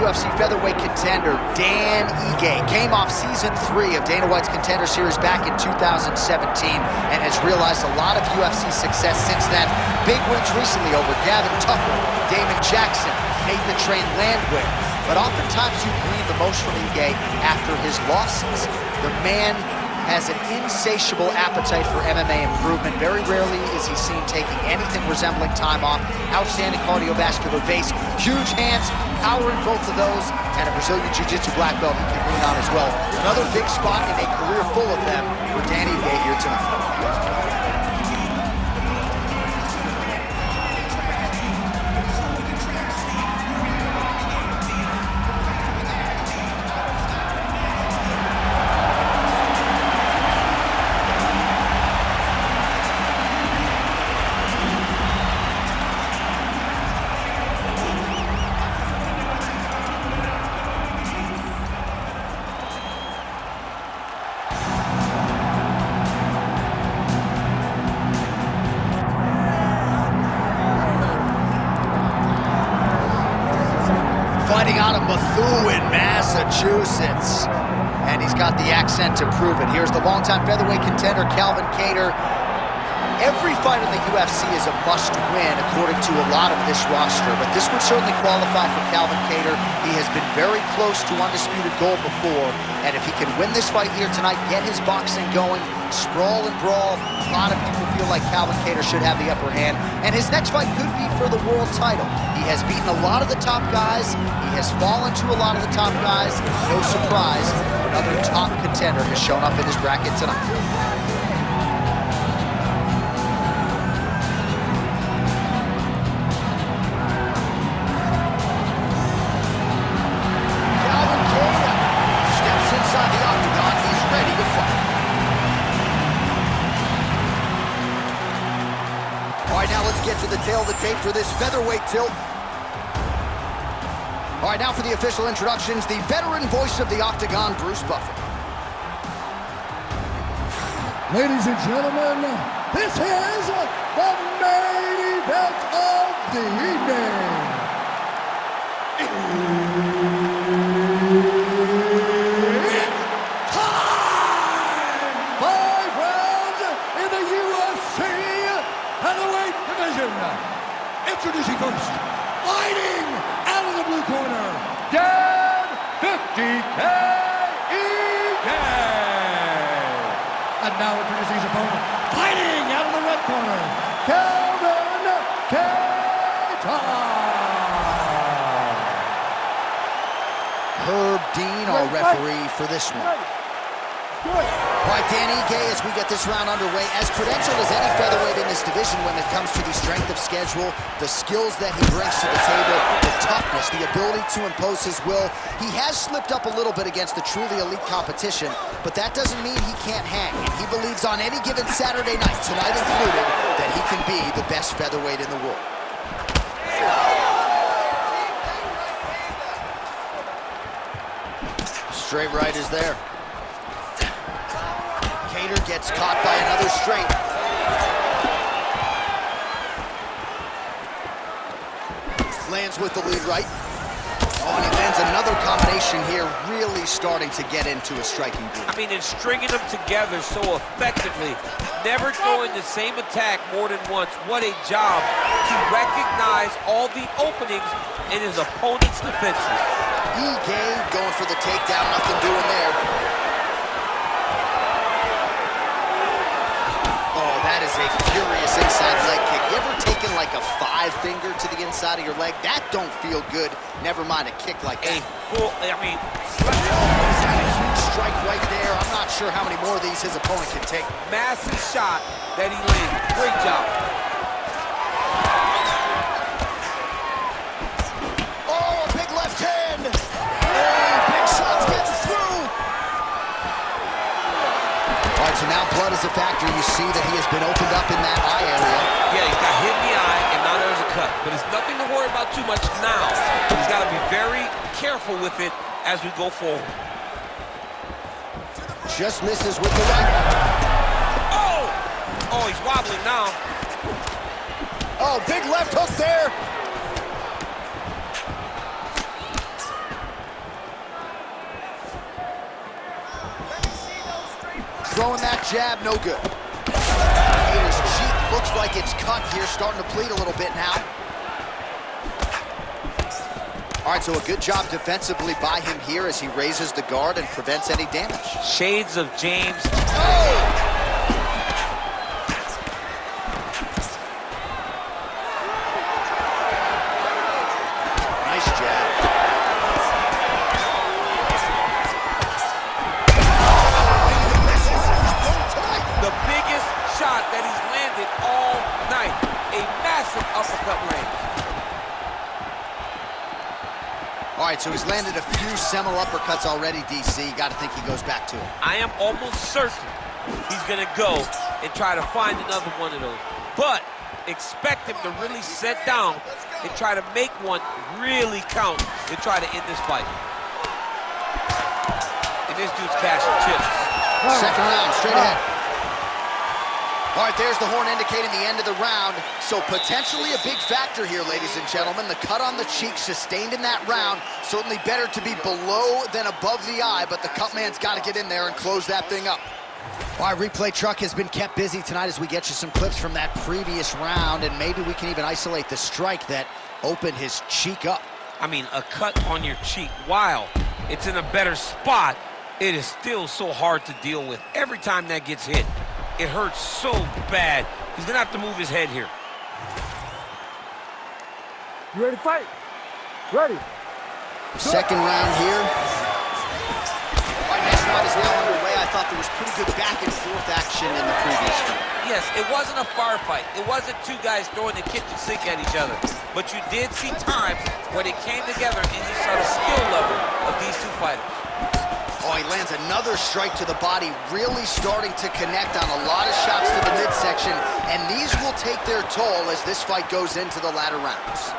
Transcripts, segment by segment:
UFC featherweight contender Dan Ige came off season 3 of Dana White's Contender Series back in 2017 and has realized a lot of UFC success since then. Big wins recently over Gavin Tucker, Damon Jackson, Nathan Train Landwehr. But oftentimes you glean the most from Ige after his losses. The man has an insatiable appetite for MMA improvement. Very rarely is he seen taking anything resembling time off. Outstanding cardiovascular base, huge hands, power in both of those, and a Brazilian Jiu-Jitsu black belt he can lean on as well. Another big spot in a career full of them for Danny Ige here tonight. Fighting out of Methuen, Massachusetts. And he's got the accent to prove it. Here's the longtime featherweight contender, Calvin Kattar. Every fight in the UFC is a must-win, according to a lot of this roster, but this would certainly qualify for Calvin Kattar. He has been very close to undisputed gold before, and if he can win this fight here tonight, get his boxing going, sprawl and brawl, a lot of people feel like Calvin Kattar should have the upper hand, and his next fight could be for the world title. He has beaten a lot of the top guys, he has fallen to a lot of the top guys. No surprise, another top contender has shown up in his bracket tonight. Now let's get to the tail of the tape for this featherweight tilt. All right, now for the official introductions, the veteran voice of the Octagon, Bruce Buffer. Ladies and gentlemen, this is the main event of the evening. It's time! 5 rounds in the UFC featherweight division. Introducing first, fighting out of the blue corner, Dan 50K Ige. And now introducing his opponent, fighting out of the red corner, Calvin Kattar. Herb Dean, our referee for this one. All right, Dan Ige, as we get this round underway, as credentialed as any featherweight in this division when it comes to the strength of schedule, the skills that he brings to the table, the toughness, the ability to impose his will. He has slipped up a little bit against the truly elite competition, but that doesn't mean he can't hang. And he believes on any given Saturday night, tonight included, that he can be the best featherweight in the world. Straight right is there. Kattar gets caught by another straight. Lands with the lead right. Oh, and he lands another combination here, really starting to get into a striking groove. I mean, and stringing them together so effectively. Never throwing the same attack more than once. What a job to recognize all the openings in his opponent's defenses. Ige going for the takedown, nothing doing there. That is a furious inside leg kick. You ever taken like a 5-finger to the inside of your leg? That don't feel good. Never mind a kick like that. He's had a huge strike right there. I'm not sure how many more of these his opponent can take. Massive shot that he landed. Great job. Oh, a big left hand. Oh, big shots getting through. All right, so now blood is a factor. You see that he has been opened up in that eye area. Yeah, he's got hit in the eye, and now there's a cut. But it's nothing to worry about too much now. He's got to be very careful with it as we go forward. Just misses with the right. Oh! Oh, he's wobbling now. Oh, big left hook there. throwing that jab, no good. Kattar's cheek looks like it's cut here, starting to bleed a little bit now. All right, so a good job defensively by him here as he raises the guard and prevents any damage. Shades of James. Oh! Nice jab. The biggest shot that he's landed all night. A massive uppercut range. All right, so he's landed a few seminal uppercuts already, DC. You got to think he goes back to it. I am almost certain he's going to go and try to find another one of those. But expect him to really sit down and try to make one really count to try to end this fight. And this dude's cashing chips. Second round, straight ahead. All right, there's the horn indicating the end of the round. So potentially a big factor here, ladies and gentlemen. The cut on the cheek sustained in that round. Certainly better to be below than above the eye, but the cut man's got to get in there and close that thing up. All right, replay truck has been kept busy tonight as we get you some clips from that previous round, and maybe we can even isolate the strike that opened his cheek up. I mean, a cut on your cheek, while it's in a better spot, it is still so hard to deal with. Every time that gets hit, it hurts so bad. He's gonna have to move his head here. You ready to fight? Ready. Second round here. All right, next round is now underway. I thought there was pretty good back and forth action in the previous round. Yes, it wasn't a firefight. It wasn't two guys throwing the kitchen sink at each other. But you did see times where they came together and you saw the skill level of these two fighters. Oh, he lands another strike to the body, really starting to connect on a lot of shots to the midsection, and these will take their toll as this fight goes into the latter rounds.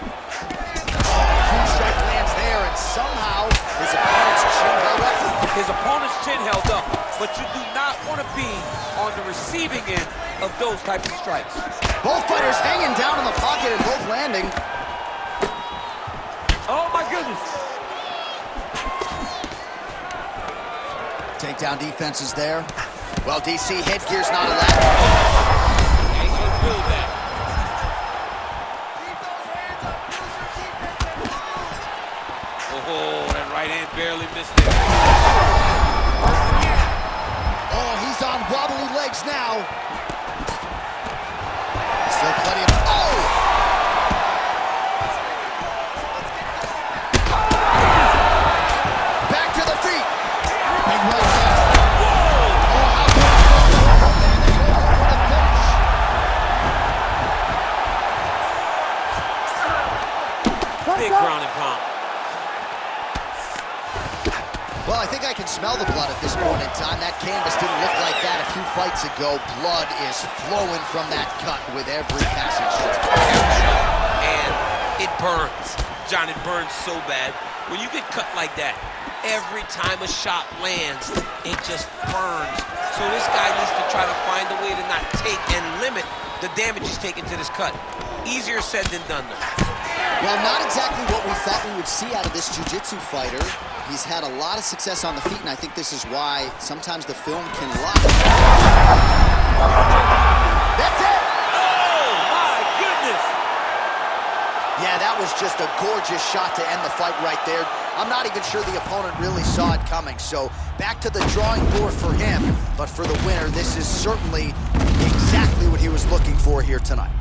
Huge strike lands there, and somehow his opponent's chin held up. His opponent's chin held up, but you do not want to be on the receiving end of those types of strikes. Both fighters hanging down in the pocket and both landing. Oh, my goodness. Takedown defense is there. Well, DC, headgear's not allowed. Yeah, he's gonna do that. Oh, that right hand barely missed it. Oh, he's on wobbly legs now. Still plenty of... Oh! Back to the feet. Big right hand. Big ground and pound. Well, I think I can smell the blood at this point in time. That canvas didn't look like that a few fights ago. Blood is flowing from that cut with every passing stroke. And it burns. John, it burns so bad. When you get cut like that, every time a shot lands, it just burns. So this guy needs to try to find a way to not take and limit the damage he's taking to this cut. Easier said than done, though. Well, not exactly what we thought we would see out of this jiu-jitsu fighter. He's had a lot of success on the feet, and I think this is why sometimes the film can lie. That's it! Oh, my goodness! Yeah, that was just a gorgeous shot to end the fight right there. I'm not even sure the opponent really saw it coming, so back to the drawing board for him. But for the winner, this is certainly exactly what he was looking for here tonight.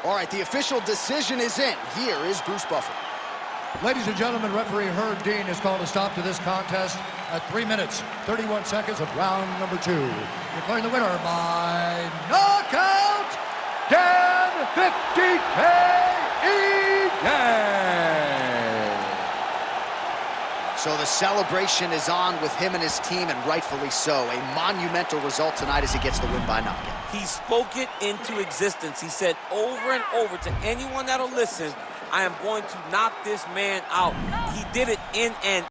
All right, the official decision is in. Here is Bruce Buffer. Ladies and gentlemen, referee Herb Dean has called a stop to this contest at 3 minutes, 31 seconds of round number 2. Declaring the winner by knockout, Dan 50K Egan. So the celebration is on with him and his team, and rightfully so. A monumental result tonight as he gets the win by knockout. He spoke it into existence. He said over and over to anyone that'll listen, I am going to knock this man out. He did it in an